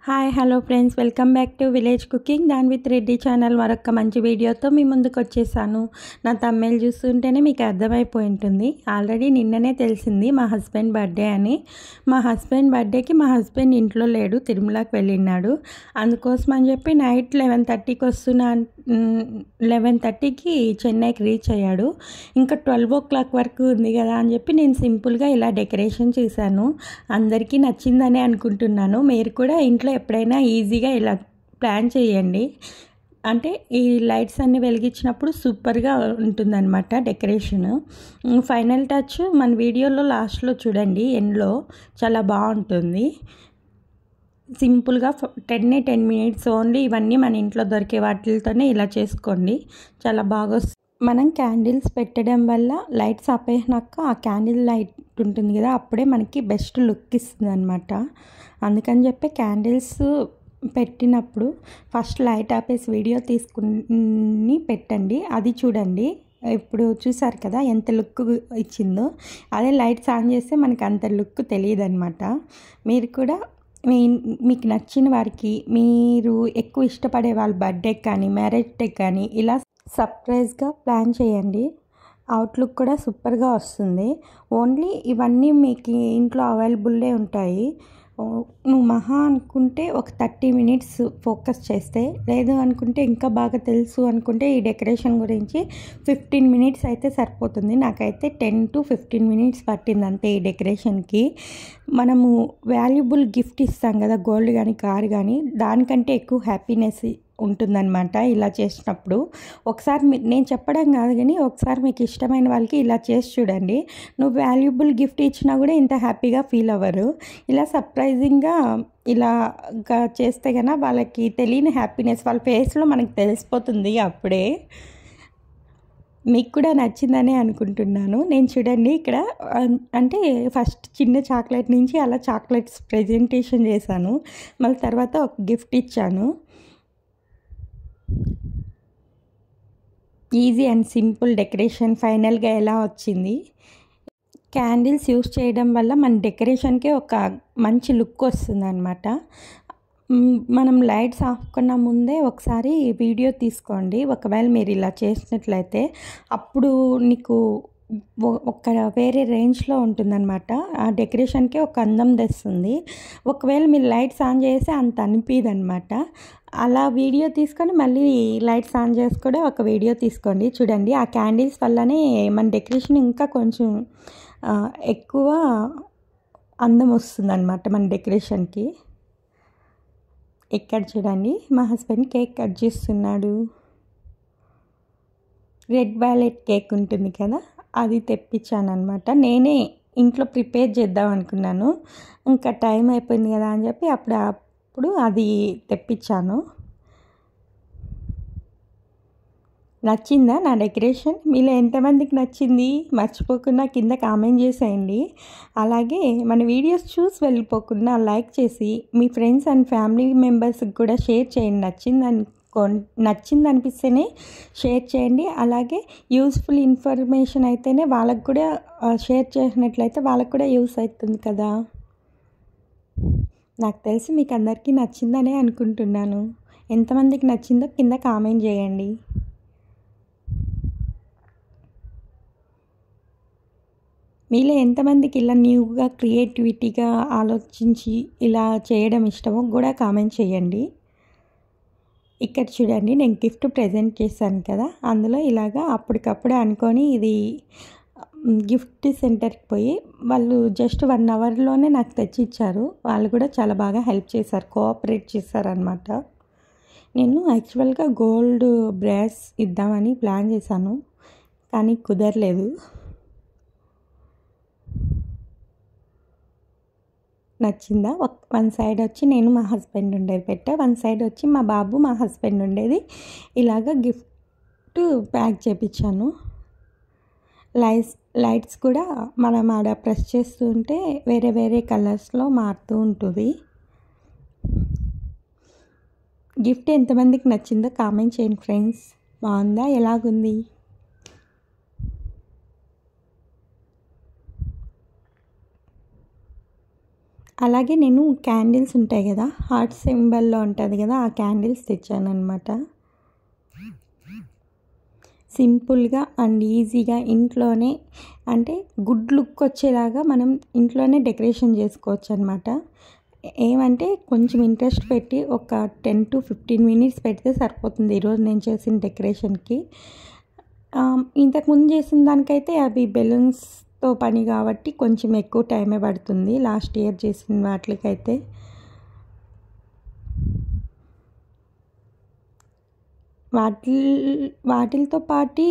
Hi hello friends, welcome back to village cooking than with Reddy channel. మరొక మంచి వీడియోతో మీ ముందుకు వచ్చేసాను. నా తమ్ముళ్ళు చూస్తుంటేనే మీకు అర్థమైపోయి ఉంటుంది. ఆల్రెడీ నిన్ననే తెలిసింది మా హస్బెండ్ బర్త్డే అని. మా హస్బెండ్ బర్త్డేకి మా హస్బెండ్ ఇంట్లో లేడు, తిరుమలకి వెళ్ళినాడు. అందుకోసం అని చెప్పి నైట్ 11:30కి 11:30కి చెన్నైకి రీచ్ అయ్యాడు. ఇంకా 12 వరకు ఉంది కదా అని చెప్పి నేను సింపుల్గా ఇలా డెకరేషన్ చేశాను. అందరికీ నచ్చిందని అనుకుంటున్నాను. మీరు కూడా ఇంట్లో ఎప్పుడైనా ఈజీగా ఇలా ప్లాన్ చేయండి. అంటే ఈ లైట్స్ అన్నీ వెలిగించినప్పుడు సూపర్గా ఉంటుందన్నమాట డెకరేషన్. ఫైనల్ టచ్ మన వీడియోలో లాస్ట్లో చూడండి, ఎండ్లో చాలా బాగుంటుంది. సింపుల్గా 10 మినిట్స్ ఓన్లీ. ఇవన్నీ మన ఇంట్లో దొరికే వాటితోనే ఇలా చేసుకోండి, చాలా బాగా వస్తుంది. మనం క్యాండిల్స్ పెట్టడం వల్ల లైట్స్ ఆపేసినాక ఆ క్యాండిల్ లైట్ ఉంటుంది కదా, అప్పుడే మనకి బెస్ట్ లుక్ ఇస్తుంది అనమాట. అందుకని చెప్పి క్యాండిల్స్ పెట్టినప్పుడు ఫస్ట్ లైట్ ఆపేసి వీడియో తీసుకుని పెట్టండి. అది చూడండి, ఇప్పుడు చూసారు కదా ఎంత లుక్ ఇచ్చిందో. అదే లైట్స్ ఆన్ చేస్తే మనకి అంత లుక్ తెలియదు అనమాట. మీరు కూడా మీకు నచ్చిన వారికి, మీరు ఎక్కువ ఇష్టపడే వాళ్ళ బర్త్డేకి కానీ మ్యారేజ్ డే కానీ ఇలా సర్ప్రైజ్గా ప్లాన్ చేయండి. అవుట్లుక్ కూడా సూపర్గా వస్తుంది. ఓన్లీ ఇవన్నీ మీకు ఇంట్లో అవైలబుల్లే ఉంటాయి. నువ్వు మహా అనుకుంటే ఒక 30 మినిట్స్ ఫోకస్ చేస్తే, లేదు అనుకుంటే ఇంకా బాగా తెలుసు అనుకుంటే ఈ డెకరేషన్ గురించి 15 మినిట్స్ అయితే సరిపోతుంది. నాకైతే 10 to 15 మినిట్స్ పట్టింది అంతే ఈ డెకరేషన్కి. మనము వాల్యుబుల్ గిఫ్ట్ ఇస్తాం కదా, గోల్డ్ కానీ కార్ కానీ, దానికంటే ఎక్కువ హ్యాపీనెస్ ఉంటుందన్నమాట ఇలా చేసినప్పుడు. ఒకసారి నేను చెప్పడం కాదు కానీ ఒకసారి మీకు ఇష్టమైన వాళ్ళకి ఇలా చేసి చూడండి. నువ్వు వాల్యుబుల్ గిఫ్ట్ ఇచ్చినా కూడా ఇంత హ్యాపీగా ఫీల్ అవ్వరు. ఇలా సర్ప్రైజింగ్గా ఇలాగా చేస్తే కన్నా వాళ్ళకి తెలియని హ్యాపీనెస్ వాళ్ళ ఫేస్లో మనకు తెలిసిపోతుంది అప్పుడే. మీకు కూడా నచ్చిందనే అనుకుంటున్నాను. నేను చూడండి ఇక్కడ అంటే ఫస్ట్ చిన్న చాక్లెట్ నుంచి అలా చాక్లెట్స్ ప్రెజెంటేషన్ చేశాను, మళ్ళీ తర్వాత ఒక గిఫ్ట్ ఇచ్చాను. ఈజీ అండ్ సింపుల్ డెకరేషన్ ఫైనల్గా ఎలా వచ్చింది. క్యాండిల్స్ యూస్ చేయడం వల్ల మన డెకరేషన్కే ఒక మంచి లుక్ వస్తుంది అనమాట. మనం లైట్స్ ఆపుకున్న ముందే ఒకసారి వీడియో తీసుకోండి. ఒకవేళ మీరు ఇలా చేసినట్లయితే అప్పుడు నీకు ఒక వేరే రేంజ్లో ఉంటుందన్నమాట. ఆ డెకరేషన్కి ఒక అందం తెస్తుంది. ఒకవేళ మీరు లైట్స్ ఆన్ చేస్తే అంత అనిపించదు అనమాట. అలా వీడియో తీసుకొని మళ్ళీ లైట్స్ ఆన్ చేసి కూడా ఒక వీడియో తీసుకోండి. చూడండి, ఆ క్యాండిల్స్ వల్లనే మన డెకరేషన్ ఇంకా కొంచెం ఎక్కువ అందం వస్తుంది అనమాట మన డెకరేషన్కి. ఇక్కడ చూడండి, మా హస్బెండ్ కేక్ కట్ చేస్తున్నాడు. రెడ్ వెల్వెట్ కేక్ ఉంటుంది కదా, అది తెప్పించాను అనమాట. నేనే ఇంట్లో ప్రిపేర్ చేద్దాం అనుకున్నాను, ఇంకా టైం అయిపోయింది కదా అని చెప్పి అప్పుడు అది తెప్పించాను. నచ్చిందా నా డెకరేషన్? మీలో ఎంతమందికి నచ్చింది మర్చిపోకుండా కింద కామెంట్ చేసేయండి. అలాగే మన వీడియోస్ చూసి వెళ్ళిపోకుండా లైక్ చేసి మీ ఫ్రెండ్స్ అండ్ ఫ్యామిలీ మెంబర్స్కి కూడా షేర్ చేయండి. నచ్చింది అనిపిస్తేనే షేర్ చేయండి. అలాగే యూస్ఫుల్ ఇన్ఫర్మేషన్ అయితేనే వాళ్ళకు కూడా షేర్ చేసినట్లయితే వాళ్ళకు కూడా యూస్ అవుతుంది కదా. నాకు తెలిసి మీకు అందరికీ నచ్చిందనే అనుకుంటున్నాను. ఎంతమందికి నచ్చిందో కింద కామెంట్ చేయండి. మీలో ఎంతమందికి ఇలా న్యూగా క్రియేటివిటీగా ఆలోచించి ఇలా చేయడం ఇష్టమో కూడా కామెంట్ చేయండి. ఇక్కడ చూడండి, నేను గిఫ్ట్ ప్రజెంట్ చేశాను కదా, అందులో ఇలాగా అప్పటికప్పుడే అనుకొని ఇది గిఫ్ట్ సెంటర్కి పోయి వాళ్ళు జస్ట్ 1 అవర్లోనే నాకు తెచ్చిచ్చారు. వాళ్ళు కూడా చాలా బాగా హెల్ప్ చేశారు, కోఆపరేట్ చేశారనమాట. నేను యాక్చువల్గా గోల్డ్ బ్రాస్ ఇద్దామని ప్లాన్ చేశాను కానీ కుదరలేదు. నచ్చిందా? వన్ సైడ్ వచ్చి నేను మా హస్బెండ్ ఉండేది పెట్టా, వన్ సైడ్ వచ్చి మా బాబు మా హస్బెండ్ ఉండేది. ఇలాగ గిఫ్ట్ ప్యాక్ చేయించాను. లైట్స్ కూడా మనం ఆడ ప్రెస్ చేస్తూ ఉంటే వేరే వేరే కలర్స్లో మారుతూ ఉంటుంది. గిఫ్ట్ ఎంతమందికి నచ్చిందో కామెంట్ చేయండి ఫ్రెండ్స్. బాగుందా? ఎలాగుంది? అలాగే నేను క్యాండిల్స్ ఉంటాయి కదా, హార్ట్ సింబల్లో ఉంటుంది కదా, ఆ క్యాండిల్స్ తెచ్చాను అనమాట. సింపుల్గా అండ్ ఈజీగా ఇంట్లోనే, అంటే గుడ్ లుక్ వచ్చేలాగా మనం ఇంట్లోనే డెకరేషన్ చేసుకోవచ్చు అనమాట. ఏమంటే కొంచెం ఇంట్రెస్ట్ పెట్టి ఒక 10 to 15 మినిట్స్ పెడితే సరిపోతుంది ఈరోజు నేను చేసిన డెకరేషన్కి. ఇంతకుముందు చేసిన దానికైతే అవి బెలూన్స్తో పని కాబట్టి కొంచెం ఎక్కువ టైమే పడుతుంది. లాస్ట్ ఇయర్ చేసిన వాటికైతే వాటితో పాటు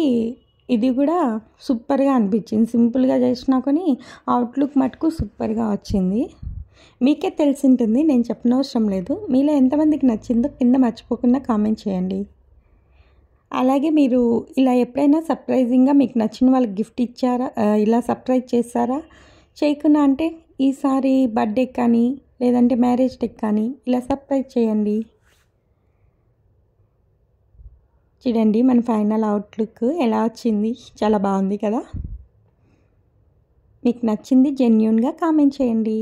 ఇది కూడా సూపర్గా అనిపించింది. సింపుల్గా చేసినా కానీ అవుట్లుక్ మటుకు సూపర్గా వచ్చింది. మీకే తెలిసి ఉంటుంది, నేను చెప్పనవసరం లేదు. మీలో ఎంతమందికి నచ్చిందో కింద మర్చిపోకుండా కామెంట్ చేయండి. అలాగే మీరు ఇలా ఎప్పుడైనా సర్ప్రైజింగ్గా మీకు నచ్చిన వాళ్ళకి గిఫ్ట్ ఇచ్చారా, ఇలా సర్ప్రైజ్ చేస్తారా? చేయకుండా అంటే ఈసారి బర్త్డే కానీ లేదంటే మ్యారేజ్ డే కానీ ఇలా సర్ప్రైజ్ చేయండి. చూడండి మన ఫైనల్ అవుట్లుక్ ఎలా వచ్చింది, చాలా బాగుంది కదా. మీకు నచ్చింది జెన్యూన్గా కామెంట్ చేయండి.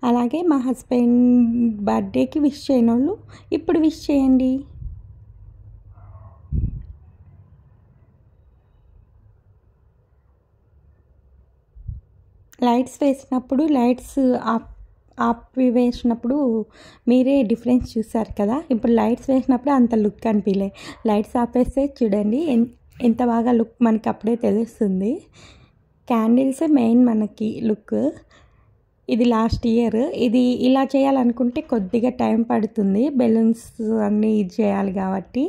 అలాగే మా హస్బెండ్ బర్త్డేకి విష్ చేయని వాళ్ళు ఇప్పుడు విష్ చేయండి. లైట్స్ వేసినప్పుడు, లైట్స్ ఆపి వేసినప్పుడు మీరే డిఫరెన్స్ చూసారు కదా. ఇప్పుడు లైట్స్ వేసినప్పుడు అంత లుక్ అనిపించలే, లైట్స్ ఆపేస్తే చూడండి ఎంత బాగా లుక్ మనకి అప్పుడే తెలుస్తుంది. క్యాండిల్సే మెయిన్ మనకి లుక్. ఇది లాస్ట్ ఇయర్, ఇది ఇలా చేయాలనుకుంటే కొద్దిగా టైం పడుతుంది, బెలూన్స్ అన్నీ ఇది చేయాలి కాబట్టి.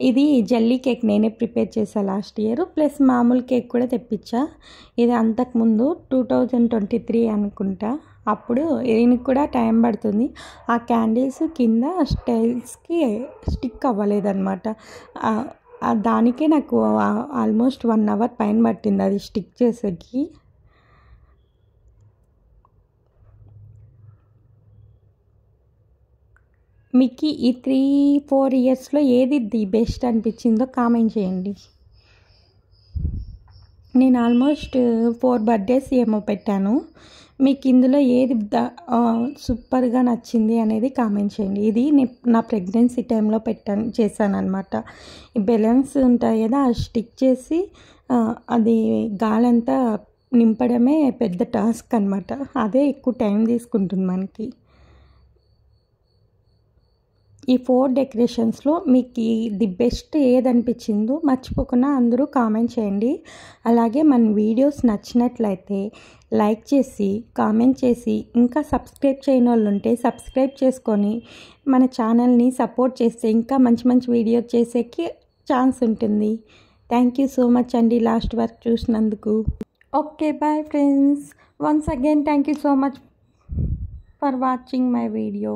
ఇది జల్లీ కేక్ నేనే ప్రిపేర్ చేశాను లాస్ట్ ఇయర్, ప్లస్ మామూలు కేక్ కూడా తెప్పించా. ఇది అంతకుముందు 2023 అనుకుంటా. అప్పుడు దీనికి కూడా టైం పడుతుంది. ఆ క్యాండిల్స్ కింద స్టైల్స్కి స్టిక్ అవ్వలేదన్నమాట. దానికే నాకు ఆల్మోస్ట్ 1 hour పైన పట్టింది అది స్టిక్ చేసేకి. మీకు ఈ 3-4 ఇయర్స్లో ఏది ది బెస్ట్ అనిపించిందో కామెంట్ చేయండి. నేను ఆల్మోస్ట్ 4 birthdays ఏమో పెట్టాను. మీకు ఇందులో ఏది సూపర్గా నచ్చింది అనేది కామెంట్ చేయండి. ఇది నా ప్రెగ్నెన్సీ టైంలో చేశాను అనమాట. ఈ బెలూన్స్ ఉంటాయి కదా, స్టిక్ చేసి అది గాలంతా నింపడమే పెద్ద టాస్క్ అనమాట. అదే ఎక్కువ టైం తీసుకుంటుంది మనకి. ఈ 4 డెకరేషన్స్లో మీకు ది బెస్ట్ ఏదనిపించిందో మర్చిపోకుండా అందరూ కామెంట్ చేయండి. అలాగే మన వీడియోస్ నచ్చినట్లయితే లైక్ చేసి కామెంట్ చేసి, ఇంకా సబ్స్క్రైబ్ చేయని వాళ్ళు ఉంటే సబ్స్క్రైబ్ చేసుకొని మన ఛానల్ని సపోర్ట్ చేస్తే ఇంకా మంచి మంచి వీడియో చేసేకి ఛాన్స్ ఉంటుంది. థ్యాంక్ యూ సో మచ్ అండి లాస్ట్ వరకు చూసినందుకు. Okay bye friends, once again thank you so much for watching my video.